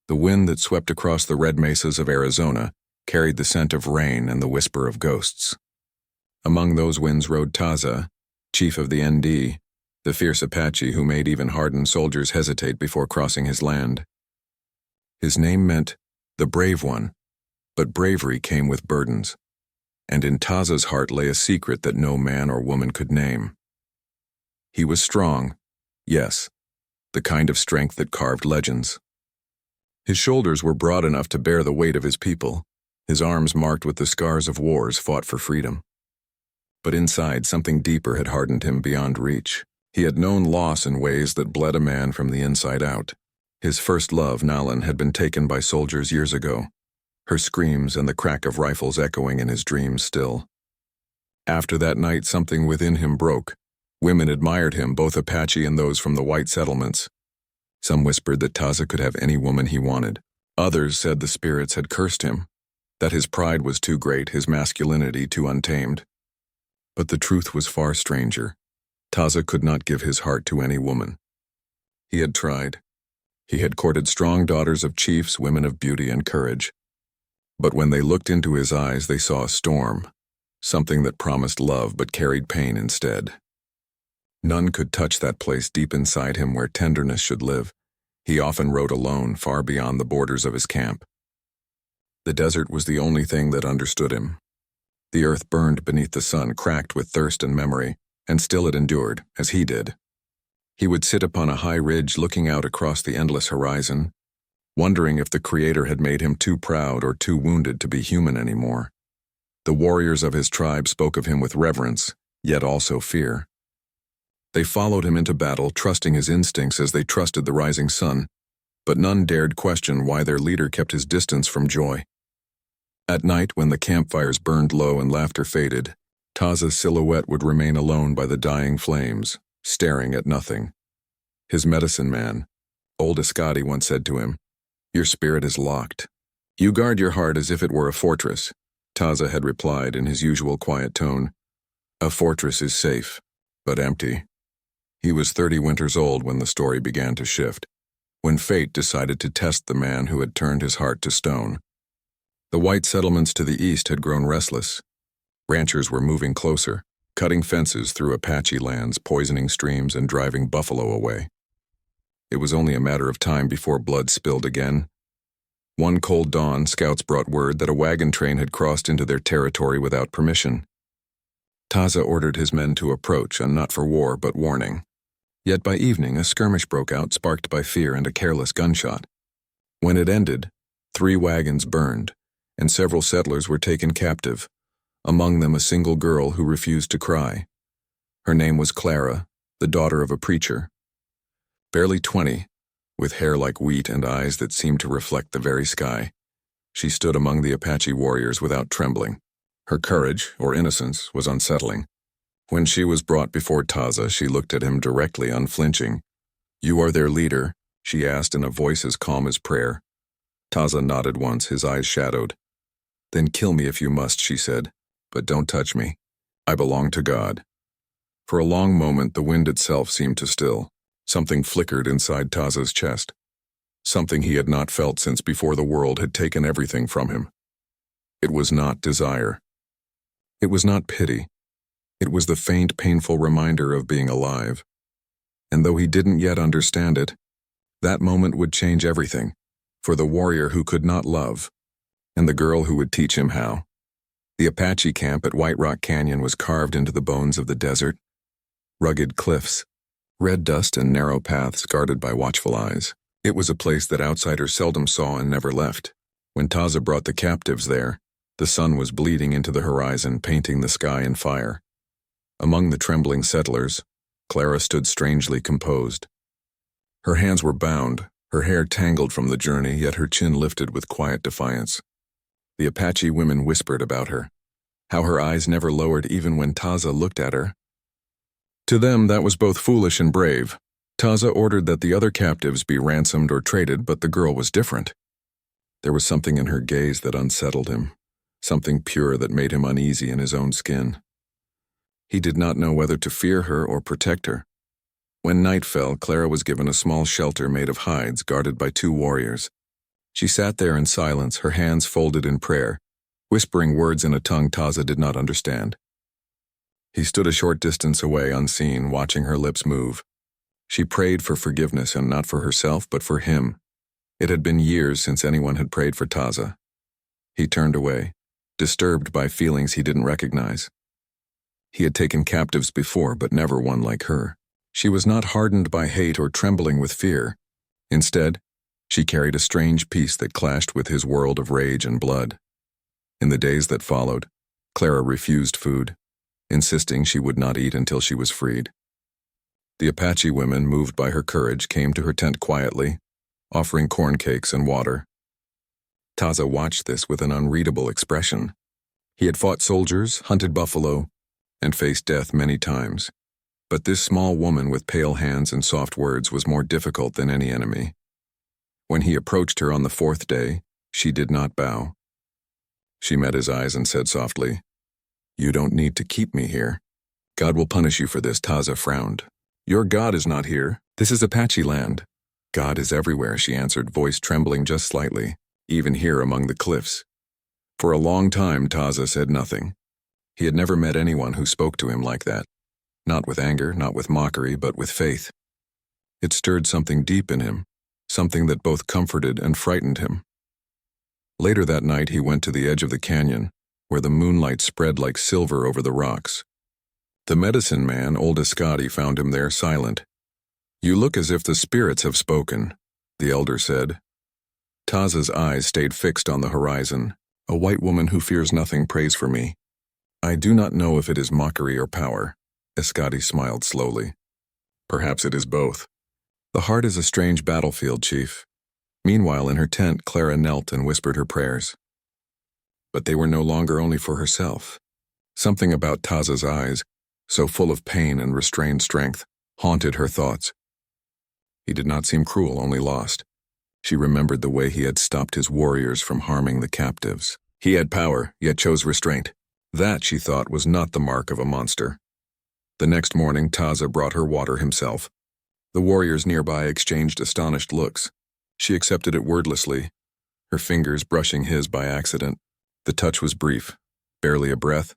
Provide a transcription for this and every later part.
The wind that swept across the red mesas of Arizona carried the scent of rain and the whisper of ghosts. Among those winds rode Taza, chief of the ND, the fierce Apache who made even hardened soldiers hesitate before crossing his land. His name meant the brave one, but bravery came with burdens, and in Taza's heart lay a secret that no man or woman could name. He was strong, yes, the kind of strength that carved legends. His shoulders were broad enough to bear the weight of his people, his arms marked with the scars of wars fought for freedom. But inside, something deeper had hardened him beyond reach. He had known loss in ways that bled a man from the inside out. His first love, Nalan, had been taken by soldiers years ago, her screams and the crack of rifles echoing in his dreams still. After that night, something within him broke. Women admired him, both Apache and those from the white settlements. Some whispered that Taza could have any woman he wanted. Others said the spirits had cursed him, that his pride was too great, his masculinity too untamed. But the truth was far stranger. Taza could not give his heart to any woman. He had tried. He had courted strong daughters of chiefs, women of beauty and courage. But when they looked into his eyes, they saw a storm, something that promised love but carried pain instead. None could touch that place deep inside him where tenderness should live. He often rode alone, far beyond the borders of his camp. The desert was the only thing that understood him. The earth burned beneath the sun, cracked with thirst and memory, and still it endured, as he did. He would sit upon a high ridge looking out across the endless horizon, wondering if the Creator had made him too proud or too wounded to be human anymore. The warriors of his tribe spoke of him with reverence, yet also fear. They followed him into battle, trusting his instincts as they trusted the rising sun, but none dared question why their leader kept his distance from joy. At night, when the campfires burned low and laughter faded, Taza's silhouette would remain alone by the dying flames, staring at nothing. His medicine man, old Ascati, once said to him, "Your spirit is locked. You guard your heart as if it were a fortress." Taza had replied in his usual quiet tone, "A fortress is safe, but empty." He was 30 winters old when the story began to shift, when fate decided to test the man who had turned his heart to stone. The white settlements to the east had grown restless. Ranchers were moving closer, cutting fences through Apache lands, poisoning streams, and driving buffalo away. It was only a matter of time before blood spilled again. One cold dawn, scouts brought word that a wagon train had crossed into their territory without permission. Taza ordered his men to approach, and not for war but warning. Yet by evening, a skirmish broke out, sparked by fear and a careless gunshot. When it ended, 3 wagons burned, and several settlers were taken captive, among them a single girl who refused to cry. Her name was Clara, the daughter of a preacher. Barely 20, with hair like wheat and eyes that seemed to reflect the very sky, she stood among the Apache warriors without trembling. Her courage, or innocence, was unsettling. When she was brought before Taza, she looked at him directly, unflinching. "You are their leader?" she asked in a voice as calm as prayer. Taza nodded once, his eyes shadowed. "Then kill me if you must," she said, "but don't touch me. I belong to God." For a long moment, the wind itself seemed to still. Something flickered inside Taza's chest. Something he had not felt since before the world had taken everything from him. It was not desire. It was not pity. It was the faint, painful reminder of being alive. And though he didn't yet understand it, that moment would change everything, for the warrior who could not love, and the girl who would teach him how. The Apache camp at White Rock Canyon was carved into the bones of the desert. Rugged cliffs, red dust and narrow paths guarded by watchful eyes. It was a place that outsiders seldom saw and never left. When Taza brought the captives there, the sun was bleeding into the horizon, painting the sky in fire. Among the trembling settlers, Clara stood strangely composed. Her hands were bound, her hair tangled from the journey, yet her chin lifted with quiet defiance. The Apache women whispered about her, how her eyes never lowered even when Taza looked at her. To them, that was both foolish and brave. Taza ordered that the other captives be ransomed or traded, but the girl was different. There was something in her gaze that unsettled him, something pure that made him uneasy in his own skin. He did not know whether to fear her or protect her. When night fell, Clara was given a small shelter made of hides guarded by 2 warriors. She sat there in silence, her hands folded in prayer, whispering words in a tongue Taza did not understand. He stood a short distance away, unseen, watching her lips move. She prayed for forgiveness, and not for herself, but for him. It had been years since anyone had prayed for Taza. He turned away, disturbed by feelings he didn't recognize. He had taken captives before, but never one like her. She was not hardened by hate or trembling with fear. Instead, she carried a strange peace that clashed with his world of rage and blood. In the days that followed, Clara refused food, insisting she would not eat until she was freed. The Apache women, moved by her courage, came to her tent quietly, offering corn cakes and water. Taza watched this with an unreadable expression. He had fought soldiers, hunted buffalo, and faced death many times. But this small woman with pale hands and soft words was more difficult than any enemy. When he approached her on the fourth day, she did not bow. She met his eyes and said softly, "You don't need to keep me here. God will punish you for this." Taza frowned. "Your God is not here. This is Apache land." "God is everywhere," she answered, voice trembling just slightly, "even here among the cliffs." For a long time, Taza said nothing. He had never met anyone who spoke to him like that. Not with anger, not with mockery, but with faith. It stirred something deep in him, something that both comforted and frightened him. Later that night, he went to the edge of the canyon, where the moonlight spread like silver over the rocks. The medicine man, old Ascati, found him there silent. "You look as if the spirits have spoken," the elder said. Taza's eyes stayed fixed on the horizon. "A white woman who fears nothing prays for me. I do not know if it is mockery or power." Ascati smiled slowly. "Perhaps it is both. The heart is a strange battlefield, Chief." Meanwhile, in her tent, Clara knelt and whispered her prayers. But they were no longer only for herself. Something about Taza's eyes, so full of pain and restrained strength, haunted her thoughts. He did not seem cruel, only lost. She remembered the way he had stopped his warriors from harming the captives. He had power, yet chose restraint. That, she thought, was not the mark of a monster. The next morning, Taza brought her water himself. The warriors nearby exchanged astonished looks. She accepted it wordlessly, her fingers brushing his by accident. The touch was brief, barely a breath,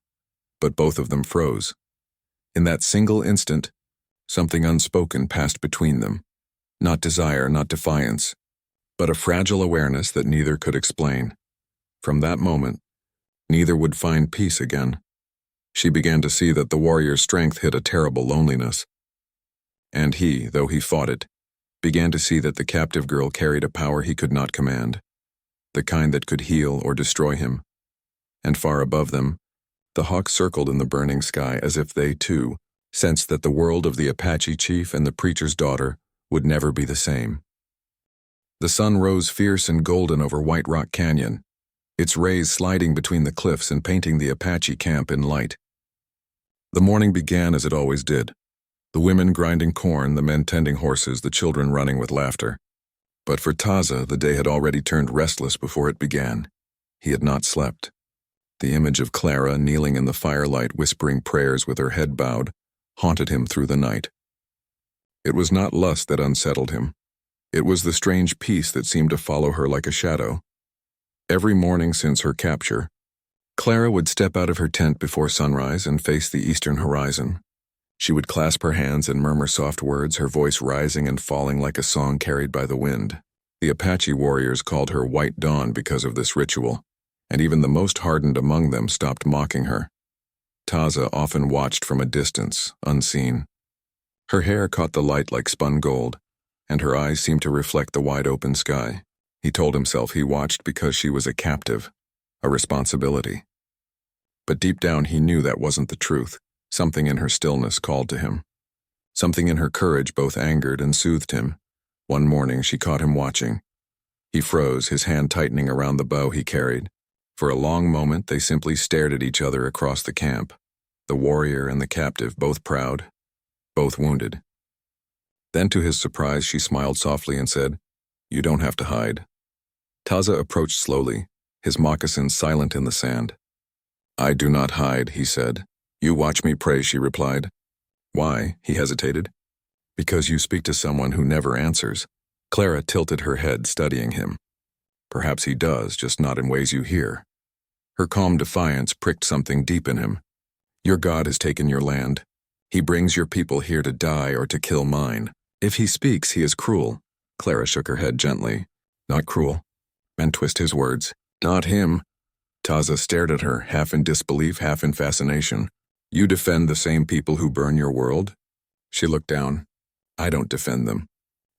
but both of them froze. In that single instant, something unspoken passed between them. Not desire, not defiance, but a fragile awareness that neither could explain. From that moment, neither would find peace again. She began to see that the warrior's strength hid a terrible loneliness. And he, though he fought it, began to see that the captive girl carried a power he could not command, the kind that could heal or destroy him. And far above them, the hawks circled in the burning sky as if they, too, sensed that the world of the Apache chief and the preacher's daughter would never be the same. The sun rose fierce and golden over White Rock Canyon, its rays sliding between the cliffs and painting the Apache camp in light. The morning began as it always did. The women grinding corn, the men tending horses, the children running with laughter. But for Taza, the day had already turned restless before it began. He had not slept. The image of Clara kneeling in the firelight, whispering prayers with her head bowed, haunted him through the night. It was not lust that unsettled him. It was the strange peace that seemed to follow her like a shadow. Every morning since her capture, Clara would step out of her tent before sunrise and face the eastern horizon. She would clasp her hands and murmur soft words, her voice rising and falling like a song carried by the wind. The Apache warriors called her White Dawn because of this ritual, and even the most hardened among them stopped mocking her. Taza often watched from a distance, unseen. Her hair caught the light like spun gold, and her eyes seemed to reflect the wide-open sky. He told himself he watched because she was a captive, a responsibility. But deep down he knew that wasn't the truth. Something in her stillness called to him. Something in her courage both angered and soothed him. One morning she caught him watching. He froze, his hand tightening around the bow he carried. For a long moment they simply stared at each other across the camp, the warrior and the captive, both proud, both wounded. Then to his surprise she smiled softly and said, "You don't have to hide." Taza approached slowly, his moccasins silent in the sand. "I do not hide," he said. "You watch me pray," she replied. "Why?" he hesitated. "Because you speak to someone who never answers." Clara tilted her head, studying him. Perhaps he does, just not in ways you hear. Her calm defiance pricked something deep in him. Your God has taken your land. He brings your people here to die or to kill mine. If he speaks, he is cruel. Clara shook her head gently. Not cruel. And twist his words. Not him. Taza stared at her, half in disbelief, half in fascination. You defend the same people who burn your world? She looked down. I don't defend them.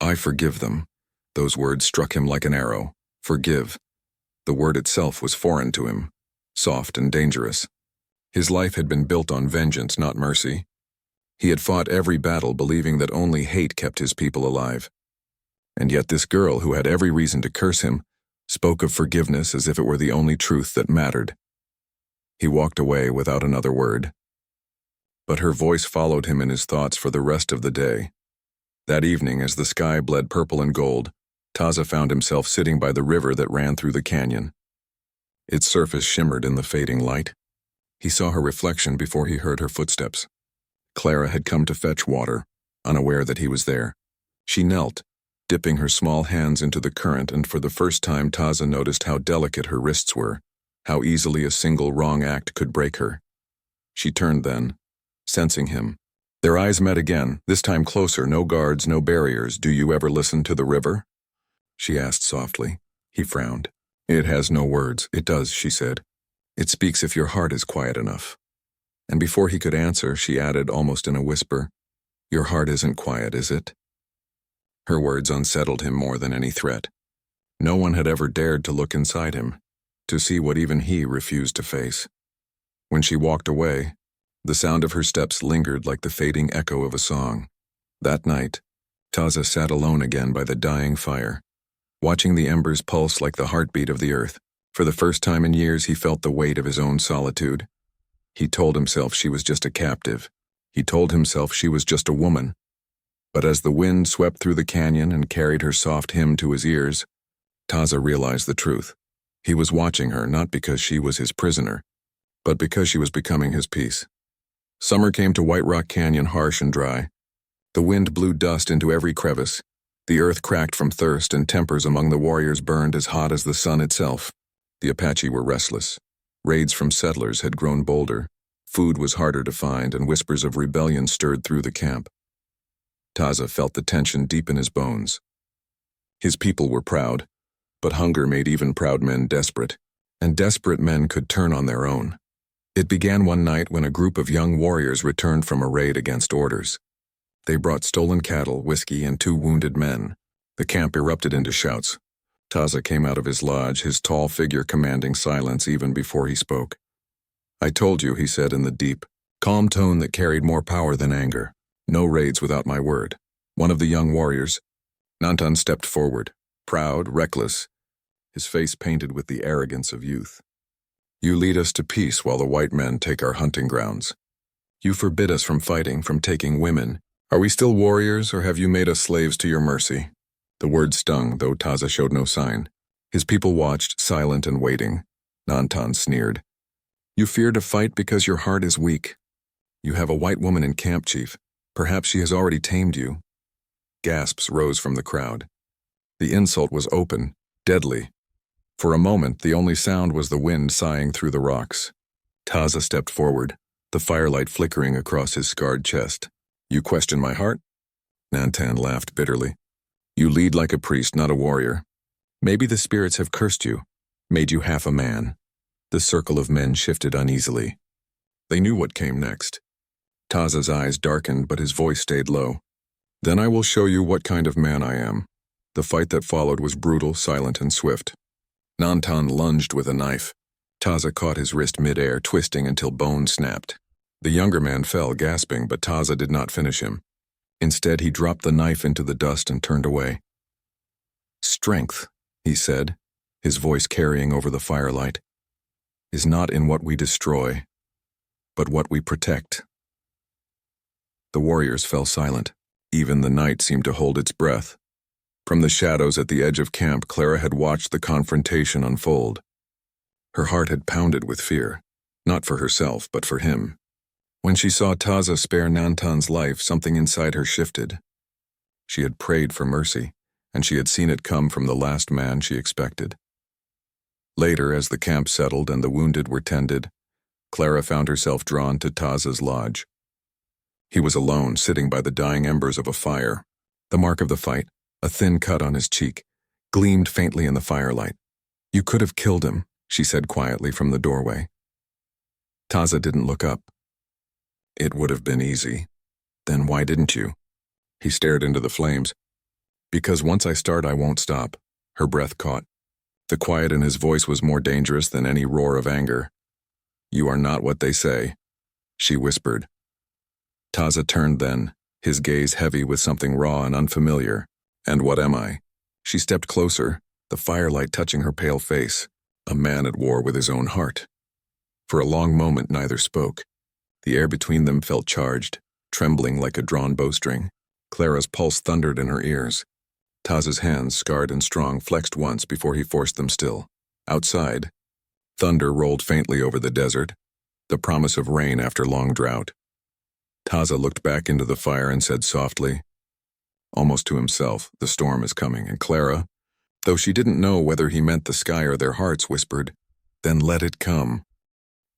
I forgive them. Those words struck him like an arrow. Forgive. The word itself was foreign to him, soft and dangerous. His life had been built on vengeance, not mercy. He had fought every battle believing that only hate kept his people alive. And yet this girl, who had every reason to curse him, spoke of forgiveness as if it were the only truth that mattered. He walked away without another word. But her voice followed him in his thoughts for the rest of the day. That evening, as the sky bled purple and gold, Taza found himself sitting by the river that ran through the canyon. Its surface shimmered in the fading light. He saw her reflection before he heard her footsteps. Clara had come to fetch water, unaware that he was there. She knelt, dipping her small hands into the current, and for the first time Taza noticed how delicate her wrists were, how easily a single wrong act could break her. She turned then, sensing him. Their eyes met again, this time closer, no guards, no barriers. Do you ever listen to the river? She asked softly. He frowned. It has no words. It does, she said. It speaks if your heart is quiet enough. And before he could answer, she added almost in a whisper, Your heart isn't quiet, is it? Her words unsettled him more than any threat. No one had ever dared to look inside him, to see what even he refused to face. When she walked away, the sound of her steps lingered like the fading echo of a song. That night, Taza sat alone again by the dying fire, watching the embers pulse like the heartbeat of the earth. For the first time in years, he felt the weight of his own solitude. He told himself she was just a captive. He told himself she was just a woman. But as the wind swept through the canyon and carried her soft hymn to his ears, Taza realized the truth. He was watching her not because she was his prisoner, but because she was becoming his peace. Summer came to White Rock Canyon harsh and dry. The wind blew dust into every crevice. The earth cracked from thirst, and tempers among the warriors burned as hot as the sun itself. The Apache were restless. Raids from settlers had grown bolder. Food was harder to find, and whispers of rebellion stirred through the camp. Taza felt the tension deep in his bones. His people were proud, but hunger made even proud men desperate, and desperate men could turn on their own. It began one night when a group of young warriors returned from a raid against orders. They brought stolen cattle, whiskey, and 2 wounded men. The camp erupted into shouts. Taza came out of his lodge, his tall figure commanding silence even before he spoke. I told you, he said in the deep, calm tone that carried more power than anger. No raids without my word. One of the young warriors, Nantan, stepped forward, proud, reckless, his face painted with the arrogance of youth. You lead us to peace while the white men take our hunting grounds. You forbid us from fighting, from taking women. Are we still warriors, or have you made us slaves to your mercy? The word stung, though Taza showed no sign. His people watched, silent and waiting. Nantan sneered. You fear to fight because your heart is weak. You have a white woman in camp, chief. Perhaps she has already tamed you. Gasps rose from the crowd. The insult was open, deadly. For a moment, the only sound was the wind sighing through the rocks. Taza stepped forward, the firelight flickering across his scarred chest. You question my heart? Nantan laughed bitterly. You lead like a priest, not a warrior. Maybe the spirits have cursed you, made you half a man. The circle of men shifted uneasily. They knew what came next. Taza's eyes darkened, but his voice stayed low. Then I will show you what kind of man I am. The fight that followed was brutal, silent, and swift. Nantan lunged with a knife. Taza caught his wrist mid-air, twisting until bone snapped. The younger man fell, gasping, but Taza did not finish him. Instead, he dropped the knife into the dust and turned away. Strength, he said, his voice carrying over the firelight, is not in what we destroy, but what we protect. The warriors fell silent. Even the night seemed to hold its breath. From the shadows at the edge of camp, Clara had watched the confrontation unfold. Her heart had pounded with fear, not for herself, but for him. When she saw Taza spare Nantan's life, something inside her shifted. She had prayed for mercy, and she had seen it come from the last man she expected. Later, as the camp settled and the wounded were tended, Clara found herself drawn to Taza's lodge. He was alone, sitting by the dying embers of a fire. The mark of the fight, a thin cut on his cheek, gleamed faintly in the firelight. "You could have killed him," she said quietly from the doorway. Taza didn't look up. "It would have been easy." "Then why didn't you?" He stared into the flames. "Because once I start, I won't stop." Her breath caught. The quiet in his voice was more dangerous than any roar of anger. "You are not what they say," she whispered. Taza turned then, his gaze heavy with something raw and unfamiliar. "And what am I?" She stepped closer, the firelight touching her pale face. A man at war with his own heart. For a long moment neither spoke. The air between them felt charged, trembling like a drawn bowstring. Clara's pulse thundered in her ears. Taza's hands, scarred and strong, flexed once before he forced them still. Outside, thunder rolled faintly over the desert, the promise of rain after long drought. Taza looked back into the fire and said softly, almost to himself, "The storm is coming," and Clara, though she didn't know whether he meant the sky or their hearts, whispered, "Then let it come."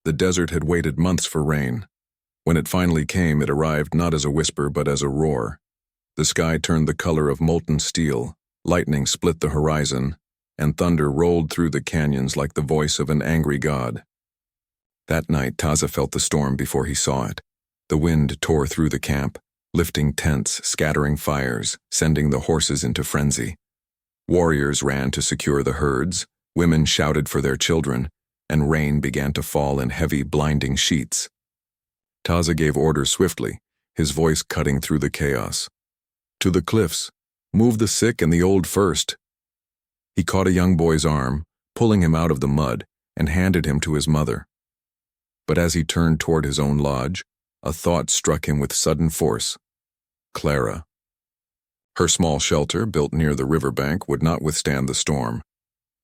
The desert had waited months for rain. When it finally came, it arrived not as a whisper but as a roar. The sky turned the color of molten steel, lightning split the horizon, and thunder rolled through the canyons like the voice of an angry god. That night, Taza felt the storm before he saw it. The wind tore through the camp, lifting tents, scattering fires, sending the horses into frenzy. Warriors ran to secure the herds, women shouted for their children, and rain began to fall in heavy, blinding sheets. Taza gave orders swiftly, his voice cutting through the chaos. "To the cliffs. Move the sick and the old first." He caught a young boy's arm, pulling him out of the mud, and handed him to his mother. But as he turned toward his own lodge, a thought struck him with sudden force. Clara. Her small shelter, built near the riverbank, would not withstand the storm.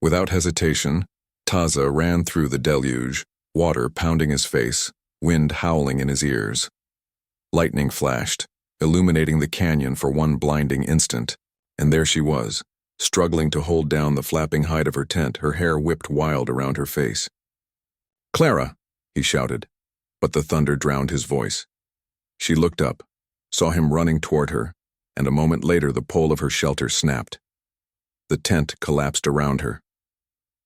Without hesitation, Taza ran through the deluge, water pounding his face, wind howling in his ears. Lightning flashed, illuminating the canyon for one blinding instant, and there she was, struggling to hold down the flapping hide of her tent, her hair whipped wild around her face. "Clara!" he shouted, but the thunder drowned his voice. She looked up, saw him running toward her, and a moment later the pole of her shelter snapped. The tent collapsed around her.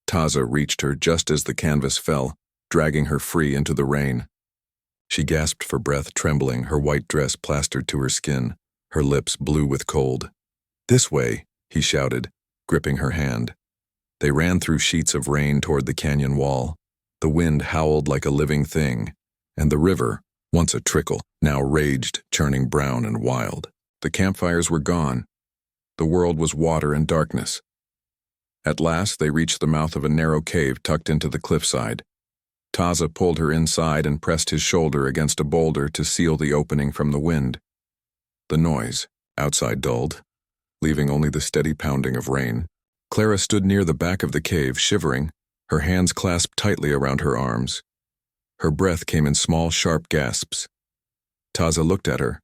Taza reached her just as the canvas fell, dragging her free into the rain. She gasped for breath, trembling, her white dress plastered to her skin, her lips blue with cold. "This way," he shouted, gripping her hand. They ran through sheets of rain toward the canyon wall. The wind howled like a living thing, and the river, once a trickle, now raged, churning brown and wild. The campfires were gone. The world was water and darkness. At last they reached the mouth of a narrow cave tucked into the cliffside. Taza pulled her inside and pressed his shoulder against a boulder to seal the opening from the wind. The noise, outside, dulled, leaving only the steady pounding of rain. Clara stood near the back of the cave, shivering, her hands clasped tightly around her arms. Her breath came in small, sharp gasps. Taza looked at her,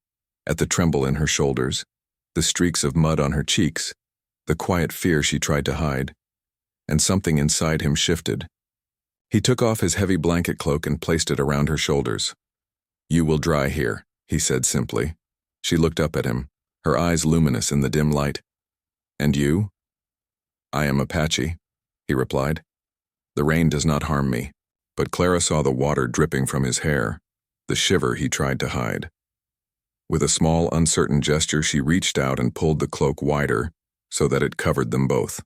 at the tremble in her shoulders, the streaks of mud on her cheeks, the quiet fear she tried to hide, and something inside him shifted. He took off his heavy blanket cloak and placed it around her shoulders. "You will dry here," he said simply. She looked up at him, her eyes luminous in the dim light. "And you?" "I am Apache," he replied. "The rain does not harm me." But Clara saw the water dripping from his hair, the shiver he tried to hide. With a small, uncertain gesture, she reached out and pulled the cloak wider so that it covered them both.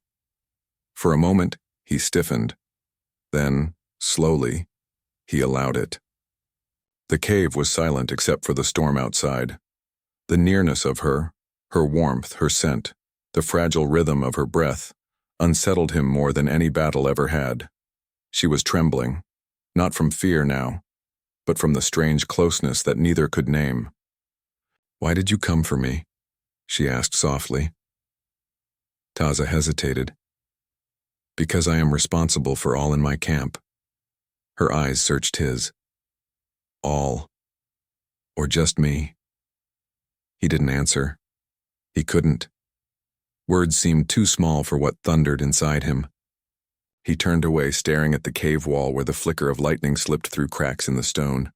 For a moment, he stiffened. Then, slowly, he allowed it. The cave was silent except for the storm outside. The nearness of her warmth, her scent, the fragile rhythm of her breath, unsettled him more than any battle ever had. She was trembling, not from fear now, but from the strange closeness that neither could name. "Why did you come for me?" she asked softly. Taza hesitated. "Because I am responsible for all in my camp." Her eyes searched his. "All? Or just me?" He didn't answer. He couldn't. Words seemed too small for what thundered inside him. He turned away, staring at the cave wall where the flicker of lightning slipped through cracks in the stone.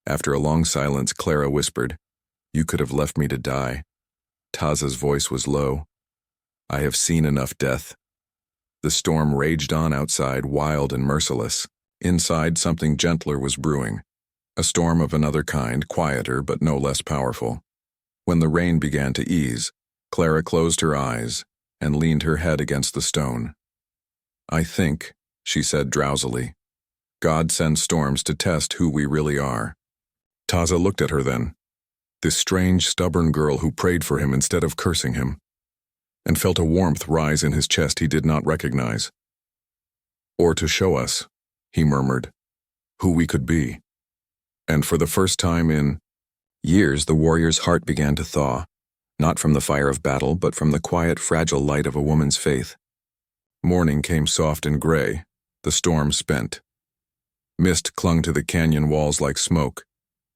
After a long silence, Clara whispered, "You could have left me to die." Taza's voice was low. "I have seen enough death." The storm raged on outside, wild and merciless. Inside, something gentler was brewing. A storm of another kind, quieter but no less powerful. When the rain began to ease, Clara closed her eyes and leaned her head against the stone. "I think," she said drowsily, "God sends storms to test who we really are." Taza looked at her then, this strange, stubborn girl who prayed for him instead of cursing him, and felt a warmth rise in his chest he did not recognize. "Or to show us," he murmured, "who we could be." And for the first time in years, the warrior's heart began to thaw, not from the fire of battle, but from the quiet, fragile light of a woman's faith. Morning came soft and gray, the storm spent. Mist clung to the canyon walls like smoke,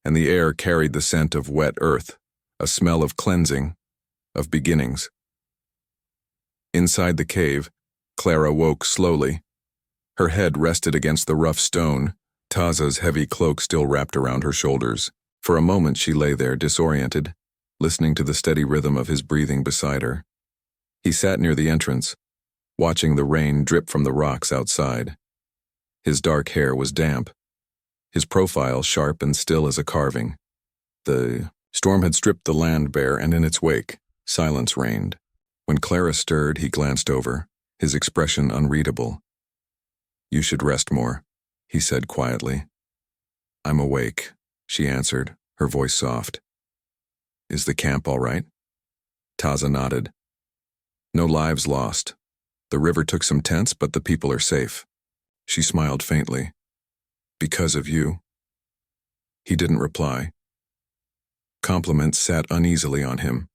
and the air carried the scent of wet earth, a smell of cleansing, of beginnings. Inside the cave, Clara woke slowly. Her head rested against the rough stone, Taza's heavy cloak still wrapped around her shoulders. For a moment she lay there, disoriented, listening to the steady rhythm of his breathing beside her. He sat near the entrance, watching the rain drip from the rocks outside. His dark hair was damp, his profile sharp and still as a carving. The storm had stripped the land bare, and in its wake, silence reigned. When Clara stirred, he glanced over, his expression unreadable. "You should rest more," he said quietly. "I'm awake," she answered, her voice soft. "Is the camp all right?" Taza nodded. "No lives lost. The river took some tents, but the people are safe." She smiled faintly. "Because of you?" He didn't reply. Compliments sat uneasily on him.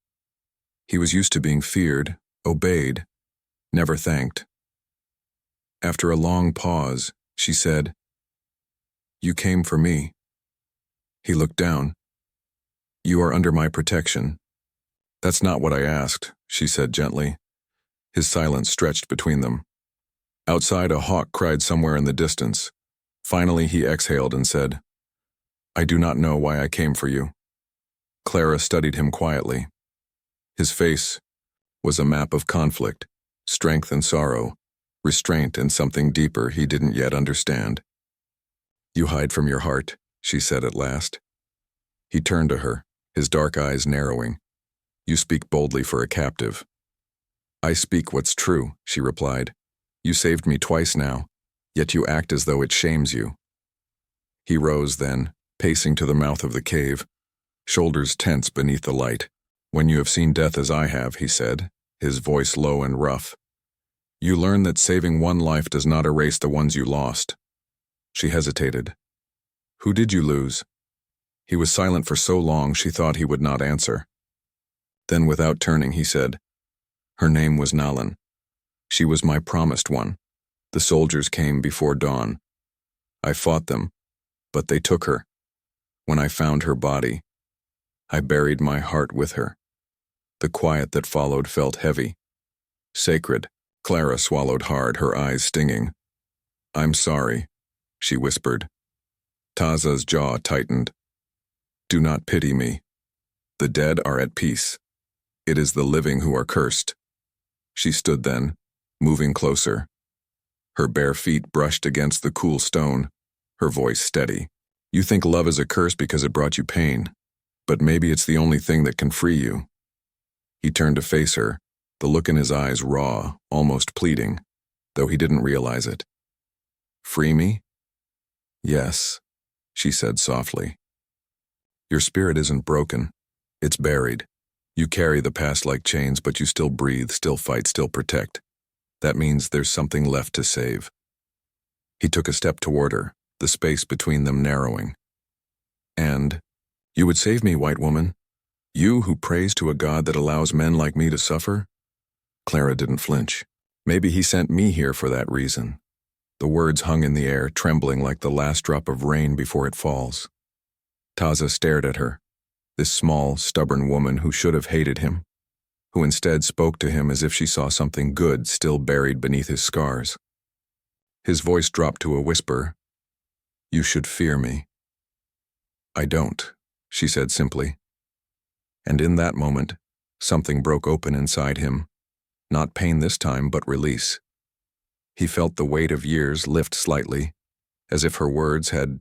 He was used to being feared, obeyed, never thanked. After a long pause, she said, "You came for me." He looked down. "You are under my protection." "That's not what I asked," she said gently. His silence stretched between them. Outside, a hawk cried somewhere in the distance. Finally, he exhaled and said, "I do not know why I came for you." Clara studied him quietly. His face was a map of conflict, strength and sorrow, restraint and something deeper he didn't yet understand. "You hide from your heart," she said at last. He turned to her, his dark eyes narrowing. "You speak boldly for a captive." "I speak what's true," she replied. "You saved me twice now, yet you act as though it shames you." He rose then, pacing to the mouth of the cave, shoulders tense beneath the light. "When you have seen death as I have," he said, his voice low and rough, "you learn that saving one life does not erase the ones you lost." She hesitated. "Who did you lose?" He was silent for so long she thought he would not answer. Then, without turning, he said, "Her name was Nalan. She was my promised one. The soldiers came before dawn. I fought them, but they took her. When I found her body, I buried my heart with her." The quiet that followed felt heavy. Sacred. Clara swallowed hard, her eyes stinging. "I'm sorry," she whispered. Taza's jaw tightened. "Do not pity me. The dead are at peace. It is the living who are cursed." She stood then, moving closer. Her bare feet brushed against the cool stone, her voice steady. "You think love is a curse because it brought you pain, but maybe it's the only thing that can free you." He turned to face her, the look in his eyes raw, almost pleading, though he didn't realize it. "Free me?" "Yes," she said softly. "Your spirit isn't broken. It's buried. You carry the past like chains, but you still breathe, still fight, still protect. That means there's something left to save." He took a step toward her, the space between them narrowing. "And you would save me, white woman? You who prays to a God that allows men like me to suffer?" Clara didn't flinch. "Maybe he sent me here for that reason." The words hung in the air, trembling like the last drop of rain before it falls. Taza stared at her, this small, stubborn woman who should have hated him, who instead spoke to him as if she saw something good still buried beneath his scars. His voice dropped to a whisper. "You should fear me." "I don't," she said simply. And in that moment, something broke open inside him. Not pain this time, but release. He felt the weight of years lift slightly, as if her words had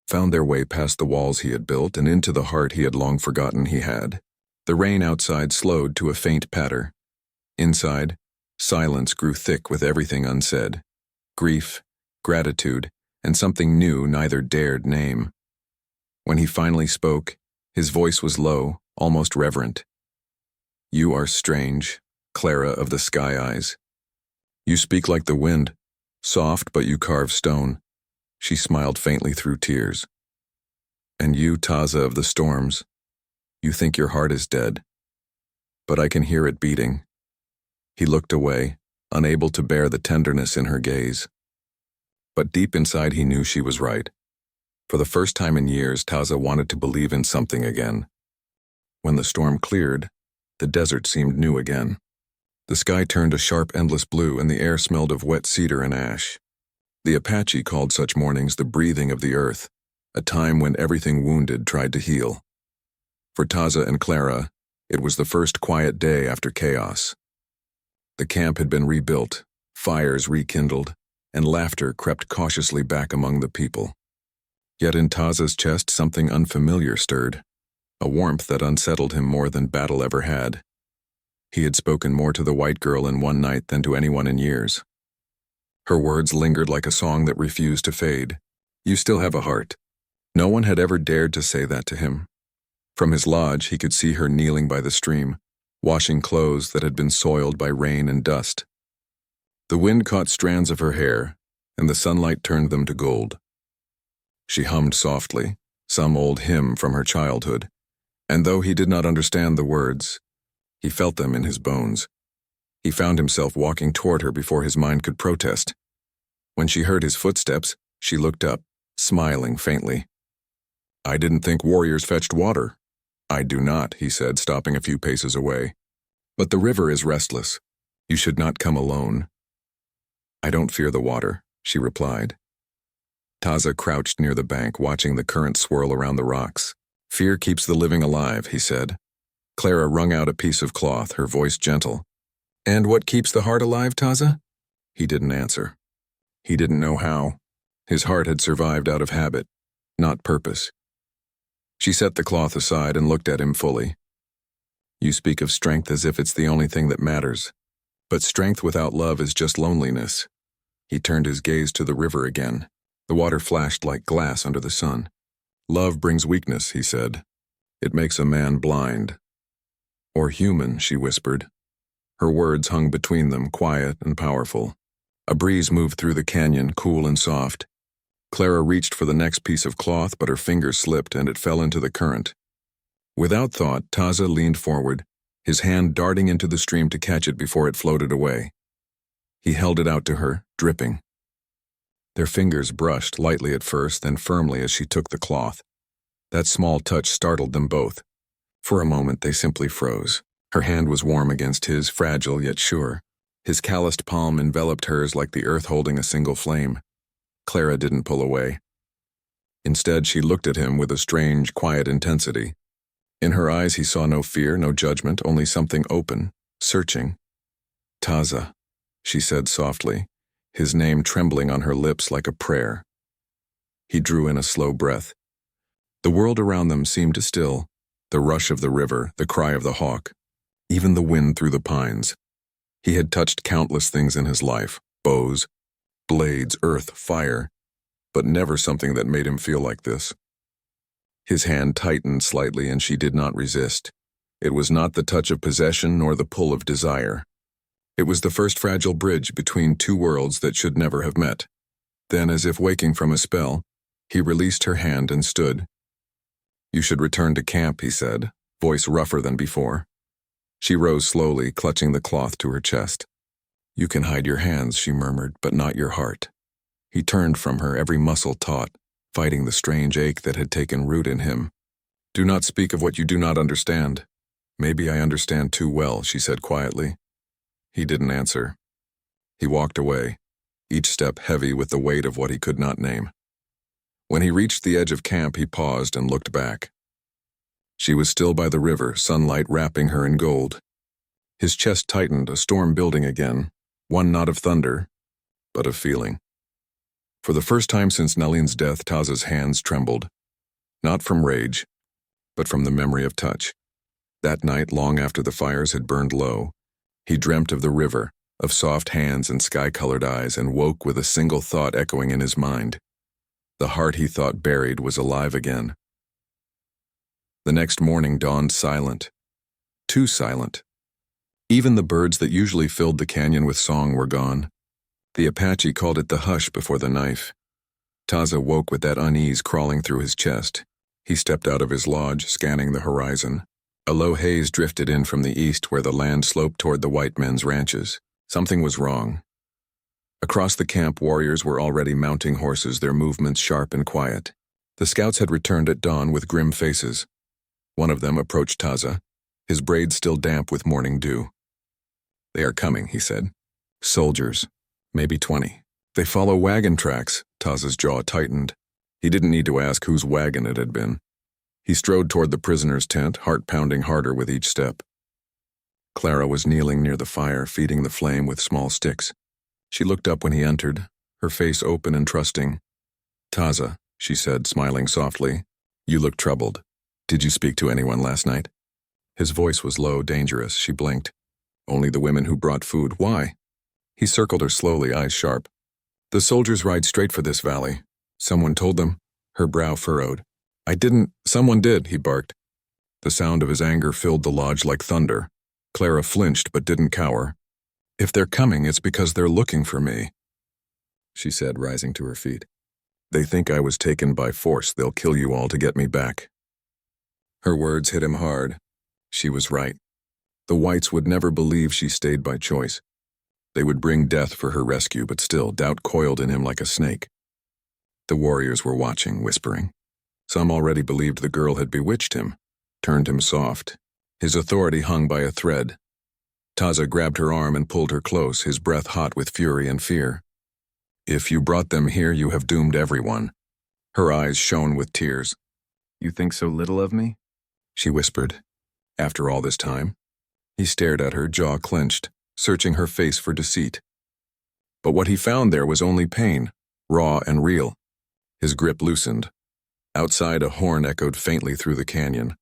found their way past the walls he had built and into the heart he had long forgotten he had. The rain outside slowed to a faint patter. Inside, silence grew thick with everything unsaid. Grief, gratitude, and something new neither dared name. When he finally spoke, his voice was low, almost reverent. "You are strange, Clara of the Sky Eyes. You speak like the wind, soft but you carve stone." She smiled faintly through tears. "And you, Taza of the Storms, you think your heart is dead. But I can hear it beating." He looked away, unable to bear the tenderness in her gaze. But deep inside he knew she was right. For the first time in years, Taza wanted to believe in something again. When the storm cleared, the desert seemed new again. The sky turned a sharp, endless blue, and the air smelled of wet cedar and ash. The Apache called such mornings the breathing of the earth, a time when everything wounded tried to heal. For Taza and Clara, it was the first quiet day after chaos. The camp had been rebuilt, fires rekindled, and laughter crept cautiously back among the people. Yet in Taza's chest something unfamiliar stirred, a warmth that unsettled him more than battle ever had. He had spoken more to the white girl in one night than to anyone in years. Her words lingered like a song that refused to fade. "You still have a heart." No one had ever dared to say that to him. From his lodge, he could see her kneeling by the stream, washing clothes that had been soiled by rain and dust. The wind caught strands of her hair, and the sunlight turned them to gold. She hummed softly, some old hymn from her childhood, and though he did not understand the words, he felt them in his bones. He found himself walking toward her before his mind could protest. When she heard his footsteps, she looked up, smiling faintly. "I didn't think warriors fetched water." "I do not," he said, stopping a few paces away. "But the river is restless. You should not come alone." "I don't fear the water," she replied. Taza crouched near the bank, watching the current swirl around the rocks. "Fear keeps the living alive," he said. Clara wrung out a piece of cloth, her voice gentle. "And what keeps the heart alive, Taza?" He didn't answer. He didn't know how. His heart had survived out of habit, not purpose. She set the cloth aside and looked at him fully. "You speak of strength as if it's the only thing that matters. But strength without love is just loneliness." He turned his gaze to the river again. The water flashed like glass under the sun. "Love brings weakness," he said. "It makes a man blind." "Or human," she whispered. Her words hung between them, quiet and powerful. A breeze moved through the canyon, cool and soft. Clara reached for the next piece of cloth, but her fingers slipped and it fell into the current. Without thought, Taza leaned forward, his hand darting into the stream to catch it before it floated away. He held it out to her, dripping. Their fingers brushed, lightly at first, then firmly as she took the cloth. That small touch startled them both. For a moment, they simply froze. Her hand was warm against his, fragile yet sure. His calloused palm enveloped hers like the earth holding a single flame. Clara didn't pull away. Instead, she looked at him with a strange, quiet intensity. In her eyes, he saw no fear, no judgment, only something open, searching. "Taza," she said softly, his name trembling on her lips like a prayer. He drew in a slow breath. The world around them seemed to still, the rush of the river, the cry of the hawk, even the wind through the pines. He had touched countless things in his life, bows, blades, earth, fire, but never something that made him feel like this. His hand tightened slightly and she did not resist. It was not the touch of possession nor the pull of desire. It was the first fragile bridge between two worlds that should never have met. Then, as if waking from a spell, he released her hand and stood. "You should return to camp," he said, voice rougher than before. She rose slowly, clutching the cloth to her chest. "You can hide your hands," she murmured, "but not your heart." He turned from her, every muscle taut, fighting the strange ache that had taken root in him. "Do not speak of what you do not understand." "Maybe I understand too well," she said quietly. He didn't answer. He walked away. each step heavy with the weight of what he could not name. When he reached the edge of camp, he paused and looked back. She was still by the river, sunlight wrapping her in gold. His chest tightened, a storm building again, one not of thunder, but of feeling. For the first time since Naline's death, Taza's hands trembled, not from rage, but from the memory of touch. That night, long after the fires had burned low, he dreamt of the river, of soft hands and sky-colored eyes, and woke with a single thought echoing in his mind. The heart he thought buried was alive again. The next morning dawned silent, too silent. Even the birds that usually filled the canyon with song were gone. The Apache called it the hush before the knife. Taza woke with that unease crawling through his chest. He stepped out of his lodge, scanning the horizon. A low haze drifted in from the east where the land sloped toward the white men's ranches. Something was wrong. Across the camp, warriors were already mounting horses, their movements sharp and quiet. The scouts had returned at dawn with grim faces. One of them approached Taza, his braids still damp with morning dew. "They are coming," he said. "Soldiers, maybe 20. They follow wagon tracks." Taza's jaw tightened. He didn't need to ask whose wagon it had been. He strode toward the prisoner's tent, heart pounding harder with each step. Clara was kneeling near the fire, feeding the flame with small sticks. She looked up when he entered, her face open and trusting. "Taza," she said, smiling softly, "you look troubled. Did you speak to anyone last night?" His voice was low, dangerous. She blinked. "Only the women who brought food. Why?" He circled her slowly, eyes sharp. "The soldiers ride straight for this valley. Someone told them." Her brow furrowed. "I didn't." "Someone did," he barked. The sound of his anger filled the lodge like thunder. Clara flinched but didn't cower. "If they're coming, it's because they're looking for me," she said, rising to her feet. "They think I was taken by force. They'll kill you all to get me back." Her words hit him hard. She was right. The whites would never believe she stayed by choice. They would bring death for her rescue, but still, doubt coiled in him like a snake. The warriors were watching, whispering. Some already believed the girl had bewitched him, turned him soft. His authority hung by a thread. Taza grabbed her arm and pulled her close, his breath hot with fury and fear. "If you brought them here, you have doomed everyone." Her eyes shone with tears. "You think so little of me?" she whispered. "After all this time?" He stared at her, jaw clenched, searching her face for deceit. But what he found there was only pain, raw and real. His grip loosened. Outside, a horn echoed faintly through the canyon.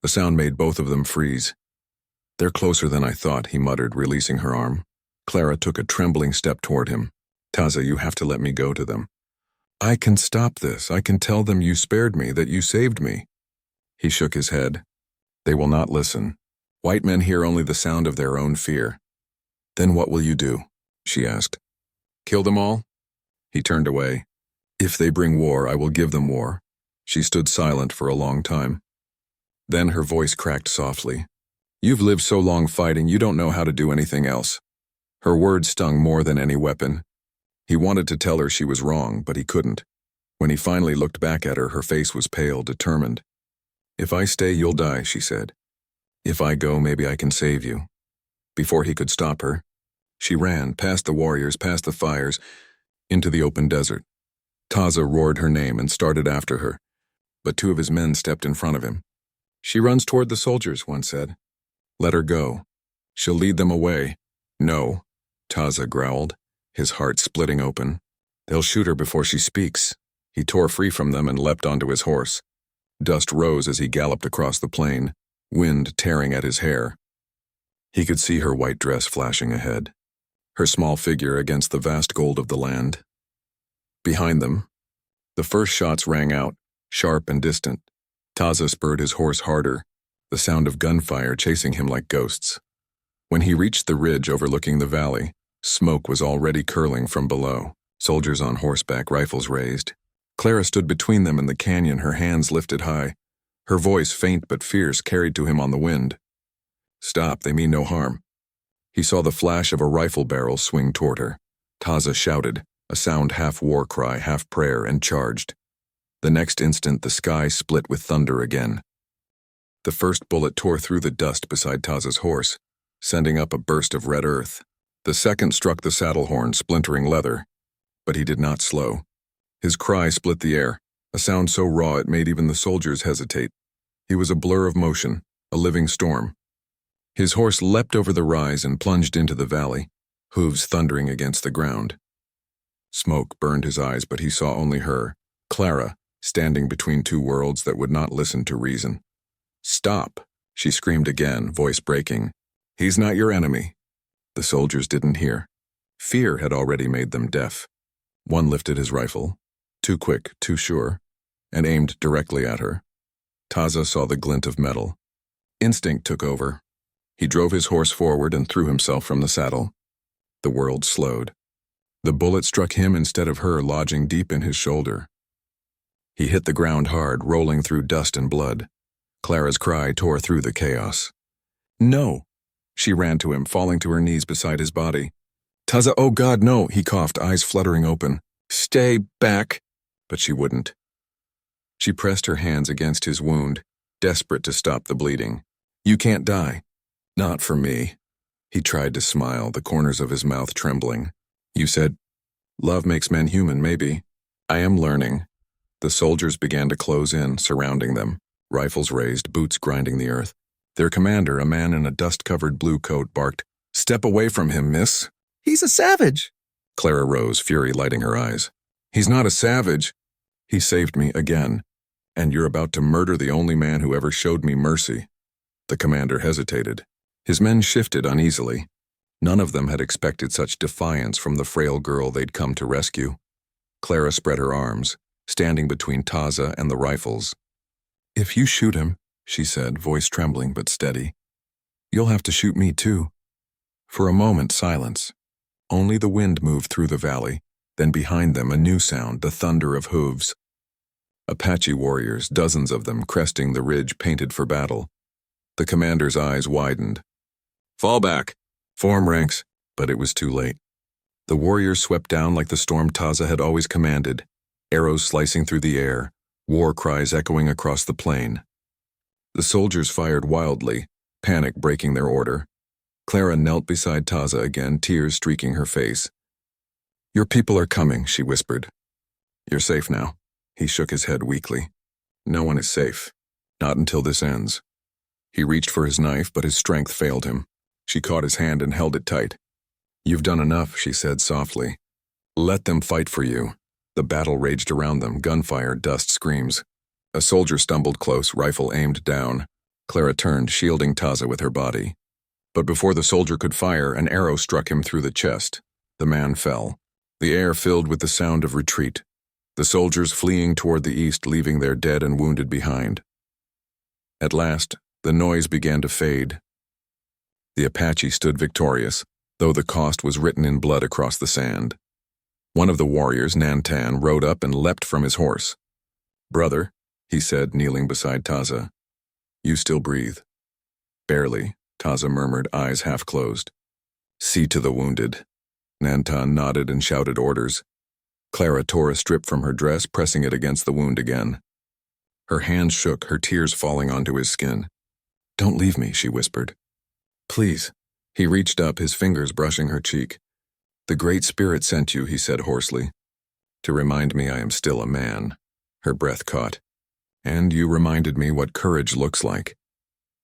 The sound made both of them freeze. "They're closer than I thought," he muttered, releasing her arm. Clara took a trembling step toward him. "Taza, you have to let me go to them." "I can stop this. I can tell them you spared me, that you saved me." He shook his head. "They will not listen. White men hear only the sound of their own fear." "Then what will you do?" she asked. "Kill them all?" He turned away. "If they bring war, I will give them war." She stood silent for a long time. Then her voice cracked softly. "You've lived so long fighting, you don't know how to do anything else." Her words stung more than any weapon. He wanted to tell her she was wrong, but he couldn't. When he finally looked back at her, her face was pale, determined. "If I stay, you'll die," she said. "If I go, maybe I can save you." Before he could stop her, she ran, past the warriors, past the fires, into the open desert. Taza roared her name and started after her, but two of his men stepped in front of him. "She runs toward the soldiers," one said. "Let her go. She'll lead them away." "No," Taza growled, his heart splitting open. "They'll shoot her before she speaks." He tore free from them and leapt onto his horse. Dust rose as he galloped across the plain, wind tearing at his hair. He could see her white dress flashing ahead, her small figure against the vast gold of the land. Behind them, the first shots rang out, sharp and distant. Taza spurred his horse harder, the sound of gunfire chasing him like ghosts. When he reached the ridge overlooking the valley, smoke was already curling from below, soldiers on horseback, rifles raised. Clara stood between them in the canyon, her hands lifted high. Her voice, faint but fierce, carried to him on the wind. "Stop, they mean no harm." He saw the flash of a rifle barrel swing toward her. Taza shouted, a sound half war cry, half prayer, and charged. The next instant, the sky split with thunder again. The first bullet tore through the dust beside Taza's horse, sending up a burst of red earth. The second struck the saddle horn, splintering leather. but he did not slow. His cry split the air, a sound so raw it made even the soldiers hesitate. He was a blur of motion, a living storm. His horse leapt over the rise and plunged into the valley, hooves thundering against the ground. Smoke burned his eyes, but he saw only her, Clara, standing between two worlds that would not listen to reason. "Stop!" she screamed again, voice breaking. "He's not your enemy." The soldiers didn't hear. Fear had already made them deaf. One lifted his rifle, too quick, too sure, and aimed directly at her. Taza saw the glint of metal. Instinct took over. He drove his horse forward and threw himself from the saddle. The world slowed. The bullet struck him instead of her, lodging deep in his shoulder. He hit the ground hard, rolling through dust and blood. Clara's cry tore through the chaos. "No!" She ran to him, falling to her knees beside his body. "Taza, oh God, no!" he coughed, eyes fluttering open. "Stay back!" But she wouldn't. She pressed her hands against his wound, desperate to stop the bleeding. "You can't die." "Not for me." He tried to smile, the corners of his mouth trembling. "You said, love makes men human, maybe. I am learning." The soldiers began to close in, surrounding them, rifles raised, boots grinding the earth. Their commander, a man in a dust-covered blue coat, barked, "Step away from him, miss." "He's a savage." Clara rose, fury lighting her eyes. "He's not a savage. He saved me again, and you're about to murder the only man who ever showed me mercy." The commander hesitated. His men shifted uneasily. None of them had expected such defiance from the frail girl they'd come to rescue. Clara spread her arms, standing between Taza and the rifles. "If you shoot him," she said, voice trembling but steady, "you'll have to shoot me too." For a moment, silence. Only the wind moved through the valley, then behind them a new sound, the thunder of hooves. Apache warriors, dozens of them, cresting the ridge painted for battle. The commander's eyes widened. "Fall back! Form ranks!" But it was too late. The warriors swept down like the storm Taza had always commanded, arrows slicing through the air, war cries echoing across the plain. The soldiers fired wildly, panic breaking their order. Clara knelt beside Taza again, tears streaking her face. "Your people are coming," she whispered. "You're safe now." He shook his head weakly. "No one is safe. Not until this ends." He reached for his knife, but his strength failed him. She caught his hand and held it tight. "You've done enough," she said softly. "Let them fight for you." The battle raged around them, gunfire, dust, screams. A soldier stumbled close, rifle aimed down. Clara turned, shielding Taza with her body. But before the soldier could fire, an arrow struck him through the chest. The man fell. The air filled with the sound of retreat. The soldiers fleeing toward the east, leaving their dead and wounded behind. At last, the noise began to fade. The Apache stood victorious, though the cost was written in blood across the sand. One of the warriors, Nantan, rode up and leapt from his horse. "Brother," he said, kneeling beside Taza, "you still breathe." "Barely," Taza murmured, eyes half closed. "See to the wounded." Nantan nodded and shouted orders. Clara tore a strip from her dress, pressing it against the wound again. Her hands shook, her tears falling onto his skin. "Don't leave me," she whispered. "Please." He reached up, his fingers brushing her cheek. "The Great Spirit sent you," he said hoarsely, "to remind me I am still a man." Her breath caught. "And you reminded me what courage looks like."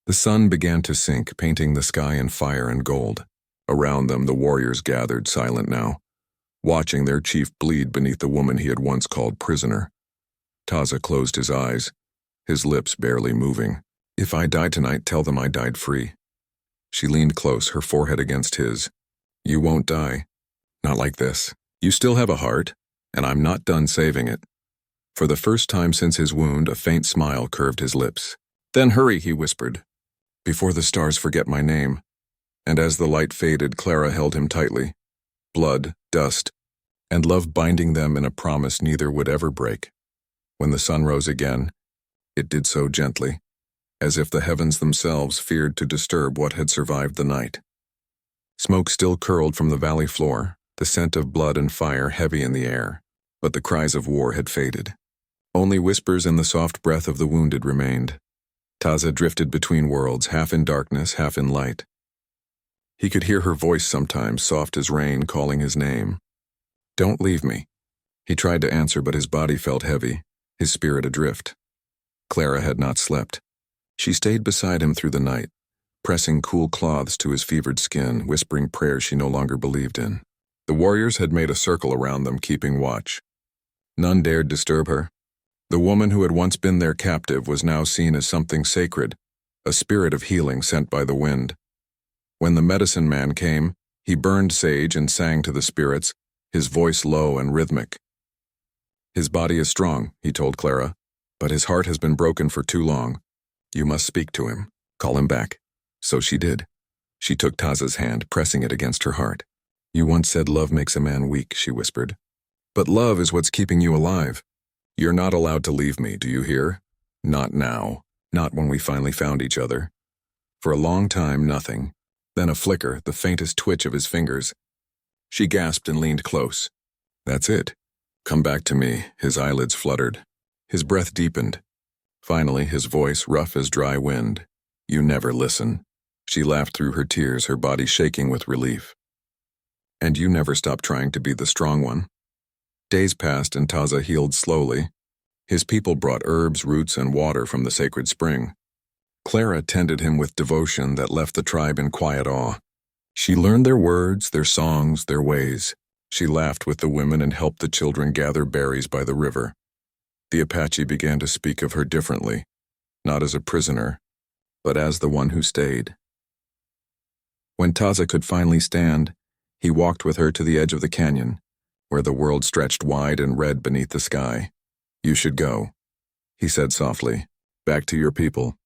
The sun began to sink, painting the sky in fire and gold. Around them, the warriors gathered, silent now, watching their chief bleed beneath the woman he had once called prisoner. Taza closed his eyes, his lips barely moving. "If I die tonight, tell them I died free." She leaned close, her forehead against his. "You won't die. Not like this. You still have a heart, and I'm not done saving it." For the first time since his wound, a faint smile curved his lips. "Then hurry," he whispered, "before the stars forget my name." And as the light faded, Clara held him tightly. Blood, dust, and love binding them in a promise neither would ever break. When the sun rose again, it did so gently, as if the heavens themselves feared to disturb what had survived the night. Smoke still curled from the valley floor, the scent of blood and fire heavy in the air, but the cries of war had faded. Only whispers and the soft breath of the wounded remained. Taza drifted between worlds, half in darkness, half in light. He could hear her voice sometimes, soft as rain, calling his name. "Don't leave me," He tried to answer, but his body felt heavy, his spirit adrift. Clara had not slept. She stayed beside him through the night, pressing cool cloths to his fevered skin, whispering prayers she no longer believed in. The warriors had made a circle around them, keeping watch. None dared disturb her. The woman who had once been their captive was now seen as something sacred, a spirit of healing sent by the wind. When the medicine man came, he burned sage and sang to the spirits, his voice low and rhythmic. "His body is strong," he told Clara, "but his heart has been broken for too long. You must speak to him. Call him back." So she did. She took Taza's hand, pressing it against her heart. "You once said love makes a man weak," she whispered. "But love is what's keeping you alive. You're not allowed to leave me, do you hear? Not now. Not when we finally found each other." For a long time, nothing. Then a flicker, the faintest twitch of his fingers. She gasped and leaned close. "That's it. Come back to me." His eyelids fluttered. His breath deepened. Finally, his voice rough as dry wind. "You never listen." She laughed through her tears, her body shaking with relief. "And you never stop trying to be the strong one." Days passed and Taza healed slowly. His people brought herbs, roots, and water from the sacred spring. Clara tended him with devotion that left the tribe in quiet awe. She learned their words, their songs, their ways. She laughed with the women and helped the children gather berries by the river. The Apache began to speak of her differently, not as a prisoner, but as the one who stayed. When Taza could finally stand, he walked with her to the edge of the canyon, where the world stretched wide and red beneath the sky. "You should go," he said softly. "Back to your people.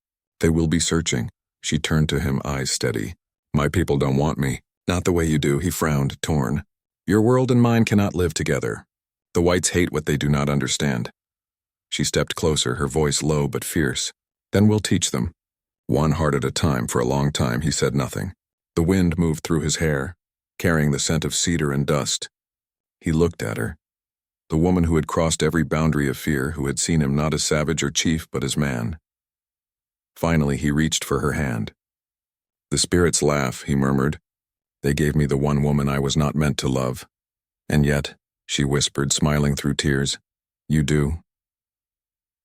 They will be searching." She turned to him, eyes steady. "My people don't want me." "Not the way you do," he frowned, torn. "Your world and mine cannot live together. The whites hate what they do not understand." She stepped closer, her voice low but fierce. "Then we'll teach them." One heart at a time. For a long time he said nothing. The wind moved through his hair, carrying the scent of cedar and dust. He looked at her. The woman who had crossed every boundary of fear, who had seen him not as savage or chief but as man. Finally he reached for her hand. "The spirits laugh," he murmured. "They gave me the one woman I was not meant to love. And yet," she whispered, smiling through tears, "you do."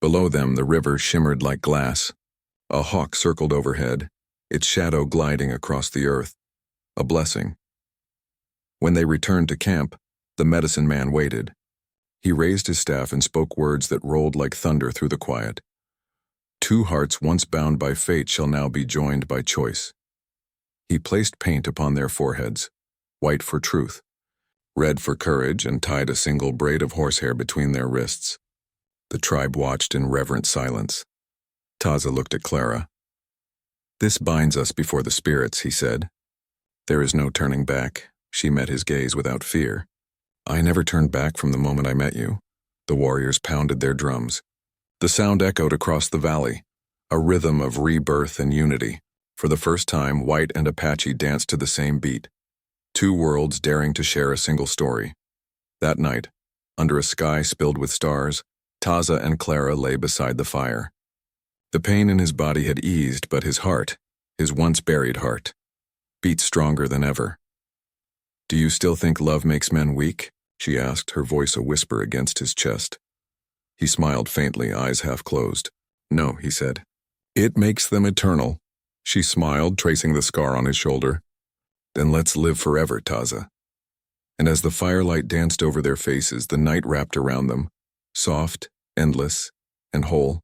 Below them the river shimmered like glass. A hawk circled overhead, its shadow gliding across the earth. A blessing. When they returned to camp, the medicine man waited. He raised his staff and spoke words that rolled like thunder through the quiet. "Two hearts once bound by fate shall now be joined by choice." He placed paint upon their foreheads, white for truth, red for courage, and tied a single braid of horsehair between their wrists. The tribe watched in reverent silence. Taza looked at Clara. "This binds us before the spirits," he said. "There is no turning back." She met his gaze without fear. "I never turned back from the moment I met you." The warriors pounded their drums. The sound echoed across the valley, a rhythm of rebirth and unity. For the first time, white and Apache danced to the same beat. Two worlds daring to share a single story. That night, under a sky spilled with stars, Taza and Clara lay beside the fire. The pain in his body had eased, but his heart, his once-buried heart, beat stronger than ever. "Do you still think love makes men weak?" she asked, her voice a whisper against his chest. He smiled faintly, eyes half closed. "No," he said. "It makes them eternal." She smiled, tracing the scar on his shoulder. "Then let's live forever, Taza." And as the firelight danced over their faces, the night wrapped around them, soft, endless, and whole.